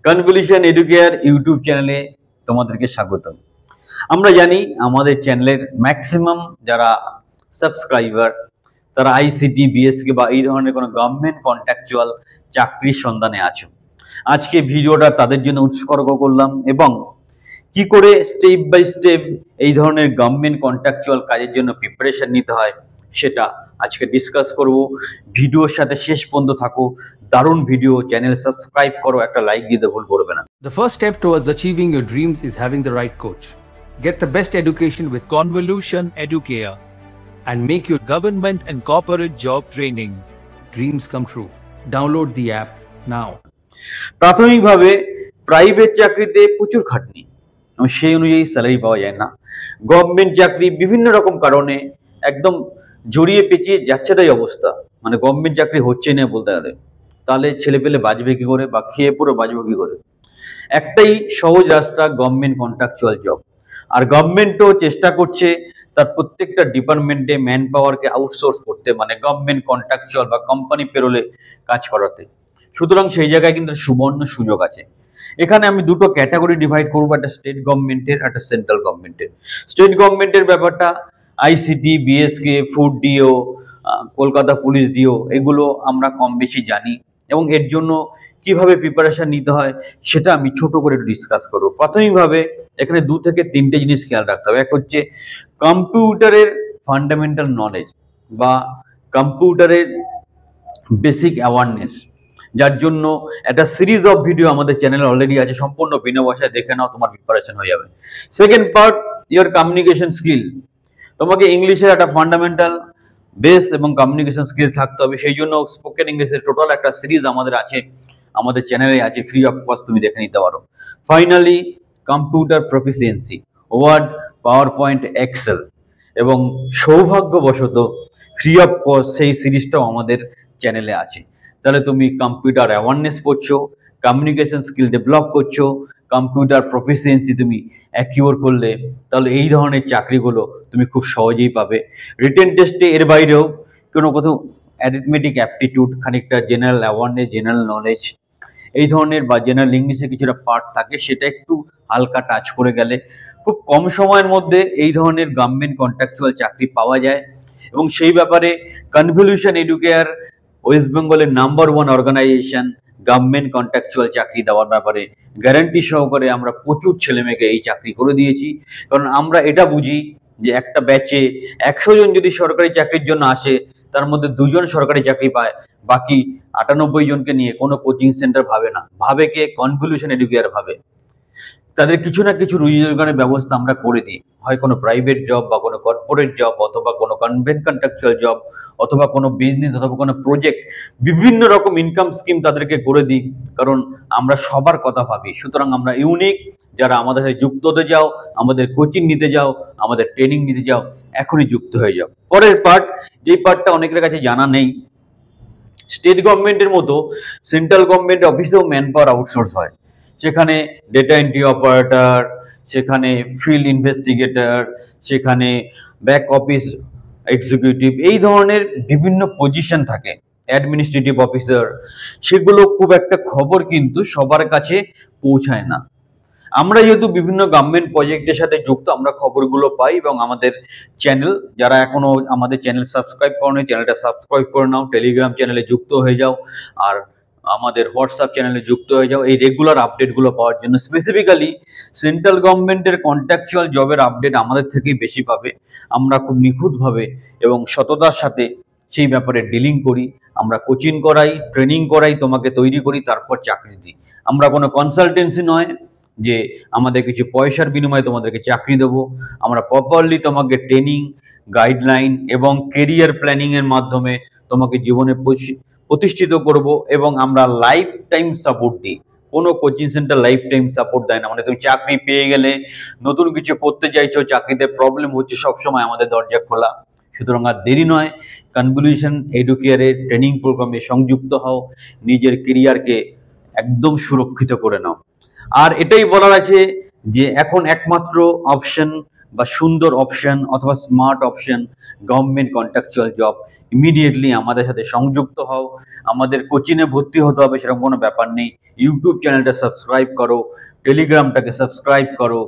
Convolution educare YouTube চ্যানেলে তোমাদেরকে স্বাগতম। আমরা জানি আমাদের চ্যানেলের ম্যাক্সিমাম যারা সাবস্ক্রাইবার তারা আইসিটি, বিএসকে বা এই ধরনের কোনো গভর্নমেন্ট কন্ট্রাকচুয়াল চাকরির সন্ধানে আছো। আজকে ভিডিওটা তাদের জন্য উৎসর্গ করলাম এবং কি করে স্টেপ বাই স্টেপ এই ধরনের গভর্নমেন্ট কন্ট্রাকচুয়াল কাজের জন্য প্রিপারেশন নিতে হয় সেটা আজকে ডিসকাস করব। ভিডিওর সাথে শেষ পর্যন্ত থাকো, দারুণ ভিডিও। চ্যানেল সাবস্ক্রাইব করো, একটা লাইক দিতে ভুল করবে না। The first step towards achieving your dreams is having the right coach. Get the best education with Convolution Educare and make your government and corporate job training dreams come true. Download the app now. প্রাথমিকভাবে private চাকরিতে প্রচুর খাটনি এবং সেই অনুযায়ী salary পাওয়া যায় না। গভর্নমেন্ট চাকরি বিভিন্ন রকম কারণে একদম জড়িয়ে পেঁচিয়ে যাচ্ছে তাই অবস্থা, মানে গভর্নমেন্ট চাকরি হচ্ছে না বলতে গেলে। তাহলে ছেলে পেলে বাঁচবে কি করে বা খেয়ে পুরো বাঁচবে কি করে? একটাই সহজ রাস্তা, গভর্নমেন্ট কন্ট্রাকচুয়াল জব। আর গভর্নমেন্টও চেষ্টা করছে তার প্রত্যেকটা ডিপার্টমেন্টে ম্যান পাওয়ারকে আউটসোর্স করতে, মানে গভর্নমেন্ট কন্ট্রাকচুয়াল বা কোম্পানি পেরোলে কাজ করাতে। সুতরাং সেই জায়গায় কিন্তু সুবর্ণ সুযোগ আছে। এখানে আমি দুটো ক্যাটাগরি ডিভাইড করবো, একটা স্টেট গভর্নমেন্টের, একটা সেন্ট্রাল গভর্নমেন্টের। স্টেট গভর্নমেন্টের ব্যাপারটা ICT, BSK, food DO, Kolkata police DO, এগুলো আমরা কম বেশি জানি এবং এর জন্য কিভাবে প্রিপারেশন নিতে হয় সেটা আমি ছোট করে একটু ডিসকাস করবো। প্রাথমিকভাবে এখানে 2 থেকে 3টে জিনিস খেয়াল রাখতে হবে। এক হচ্ছে কম্পিউটারের ফান্ডামেন্টাল নলেজ বা কম্পিউটারের বেসিক অ্যাওয়ারনেস, যার জন্য একটা সিরিজ অফ ভিডিও আমাদের চ্যানেলে অলরেডি আছে, সম্পূর্ণ বিনা পয়সায় দেখে নাও, তোমার প্রিপারেশন হয়ে যাবে। Second part, your communication skill. তোমাকে ইংলিশের একটা ফান্ডামেন্টাল বেস এবং কমিউনিকেশন স্কিল থাকতে হবে। সেই জন্য স্পোকেন ইংলিশের টোটাল একটা সিরিজ আমাদের আছে, আমাদের চ্যানেলে আছে, ফ্রি অফ কস্ট, তুমি দেখে নিতে পারো। Finally computer proficiency, Word, PowerPoint, Excel, এবং সৌভাগ্যবশত ফ্রি অফ কস্ট সেই সিরিজটাও আমাদের চ্যানেলে আছে। তাহলে তুমি কম্পিউটার অ্যাওয়ারনেস করছো, কমিউনিকেশন স্কিল ডেভেলপ করছো, কম্পিউটার প্রফিসিয়েন্সি তুমি অ্যাকিউর করলে, তাহলে এই ধরনের চাকরিগুলো তুমি খুব সহজেই পাবে। রিটেন টেস্টে এর বাইরেও কোনো কোথাও অ্যারিথমেটিক অ্যাপটিটিউড, খানিকটা জেনারেল অ্যাওয়ারনেস, জেনারেল নলেজ, এই ধরনের বা জেনারেল ইংলিশে কিছুটা পার্ট থাকে, সেটা একটু হালকা টাচ করে গেলে খুব কম সময়ের মধ্যে এই ধরনের গভর্নমেন্ট কন্ট্রাকচুয়াল চাকরি পাওয়া যায়। এবং সেই ব্যাপারে কনভলিউশন এডুকেয়ার ওয়েস্ট বেঙ্গলের নাম্বার 1 অর্গানাইজেশন গভর্নমেন্ট কন্ট্রাকচুয়াল চাকরি দেওয়ার ব্যাপারে গ্যারান্টি সহকারে আমরা প্রচুর ছেলেমেয়েকে এই চাকরি করে দিয়েছি। কারণ আমরা এটা বুঝি যে একটা ব্যাচে 100 জন যদি সরকারি চাকরির জন্য আসে, তার মধ্যে 2 জন সরকারি চাকরি পায়, বাকি 98 জনকে নিয়ে কোনো কোচিং সেন্টার ভাবে না, ভাবে কে? কনভলিউশন এডুকেয়ার ভাবে। তাদের কিছু না কিছু রুজি রোজগারের ব্যবস্থা আমরা করে দিই, হয় কোনো প্রাইভেট জব বা কোনো কর্পোরেট জব, অথবা কোনো গভর্নমেন্ট কন্ট্রাকচুয়াল জব, অথবা কোনো বিজনেস, অথবা কোনো প্রজেক্ট, বিভিন্ন রকম ইনকাম স্কিম তাদেরকে করে দিই। কারণ আমরা সবার কথা ভাবি। সুতরাং আমরা ইউনিক। যারা আমাদের সাথে যুক্ত হতে যাও, আমাদের কোচিং নিতে যাও, আমাদের ট্রেনিং নিতে যাও, এখনই যুক্ত হয়ে যাও। পরের পার্ট, যেই পার্টটা অনেকের কাছে জানা নেই, স্টেট গভর্নমেন্টের মতো সেন্ট্রাল গভর্নমেন্ট অফিসেও ম্যান পাওয়ার আউটসোর্স হয়। সেখানে ডেটা এন্ট্রি অপারেটর, সেখানে ফিল্ড ইনভেস্টিগেটর, সেখানে ব্যাক অফিস এক্সিকিউটিভ, এই ধরনের বিভিন্ন পজিশন থাকে, অ্যাডমিনিস্ট্রেটিভ অফিসার। সেগুলো খুব একটা খবর কিন্তু সবার কাছে পৌঁছায় না। আমরা যেহেতু বিভিন্ন গভর্নমেন্ট প্রজেক্টের সাথে যুক্ত, আমরা খবরগুলো পাই এবং আমাদের চ্যানেল, যারা এখনো আমাদের চ্যানেল সাবস্ক্রাইব করোনি, চ্যানেলটা সাবস্ক্রাইব করে নাও, টেলিগ্রাম চ্যানেলে যুক্ত হয়ে যাও, আর আমাদের হোয়াটসঅ্যাপ চ্যানেলে যুক্ত হয়ে যাও এই রেগুলার আপডেটগুলো পাওয়ার জন্য। স্পেসিফিক্যালি সেন্ট্রাল গভর্নমেন্টের কন্ট্রাকচুয়াল জবের আপডেট আমাদের থেকেই বেশি পাবে। আমরা খুব নিখুঁতভাবে এবং সততার সাথে সেই ব্যাপারে ডিলিং করি। আমরা কোচিং করাই, ট্রেনিং করাই, তোমাকে তৈরি করি, তারপর চাকরি দিই। আমরা কোনো কনসালটেন্সি নয় যে আমাদের কিছু পয়সার বিনিময়ে তোমাদেরকে চাকরি দেবো। আমরা প্রপারলি তোমাকে ট্রেনিং, গাইডলাইন এবং কেরিয়ার প্ল্যানিংয়ের মাধ্যমে তোমাকে জীবনে প্রতিষ্ঠিত করব এবং আমরা লাইফ টাইম সাপোর্ট দিই। কোনো coaching centre life time support দেয় না। মানে তুমি চাকরি পেয়ে গেলে, নতুন কিছু করতে চাইছো, চাকরিতে প্রবলেম হচ্ছে, সবসময় আমাদের দরজা খোলা। সুতরাং আর দেরি নয়, কনভলিউশন এডুকেয়ারের ট্রেনিং প্রোগ্রামে সংযুক্ত হও, নিজের কেরিয়ারকে একদম সুরক্ষিত করে নাও। আর এটাই বলার আছে যে এখন একমাত্র অপশন বা সুন্দর অপশন অথবা smart option government contractual job, immediately আমাদের সাথে সংযুক্ত হও। আমাদের কোচিংয়ে ভর্তি হতে হবে সেরকম কোনো ব্যাপার নেই। ইউটিউব চ্যানেলটা সাবস্ক্রাইব করো, টেলিগ্রামটাকে সাবস্ক্রাইব করো,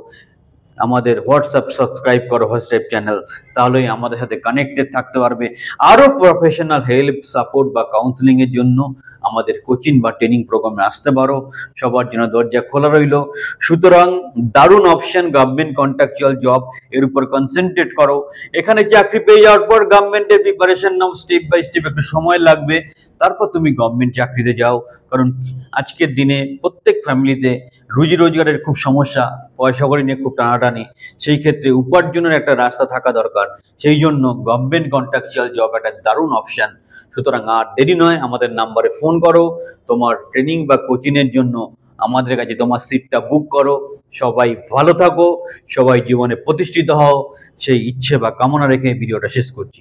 আমাদের হোয়াটসঅ্যাপ সাবস্ক্রাইব করো, হোয়াটসঅ্যাপ চ্যানেল, তাহলেই আমাদের সাথে কানেক্টেড থাকতে পারবে। আরও প্রফেশনাল হেল্প, সাপোর্ট বা কাউন্সিলিংয়ের জন্য আমাদের কোচিং বা ট্রেনিং প্রোগ্রামে আসতে পারো। সবার জন্য দরজা খোলা রইল। সুতরাং দারুণ অপশন গভর্নমেন্ট কন্ট্রাকচুয়াল জব, এর উপর কনসেন্ট্রেট করো। এখানে চাকরি পেয়ে যাওয়ার পর গভর্নমেন্টের প্রিপারেশন নাও, স্টেপ বাই স্টেপ, একটু সময় লাগবে, তারপর তুমি গভর্নমেন্ট চাকরিতে যাও। কারণ আজকের দিনে প্রত্যেক ফ্যামিলিতে রুজি রোজগারের খুব সমস্যা, পয়সা কড়ি নিয়ে খুব টানাটানি, সেই ক্ষেত্রে উপার্জনের একটা রাস্তা থাকা দরকার। সেই জন্য গভর্নমেন্ট কন্ট্রাকচুয়াল জব একটা দারুণ অপশন। সুতরাং আর দেরি নয়, আমাদের নাম্বারে ফোন করো, তোমার ট্রেনিং বা কোচিংয়ের জন্য আমাদের কাছে তোমার সিটটা বুক করো। সবাই ভালো থাকো, সবাই জীবনে প্রতিষ্ঠিত হও, সেই ইচ্ছে বা কামনা রেখে ভিডিওটা শেষ করছি।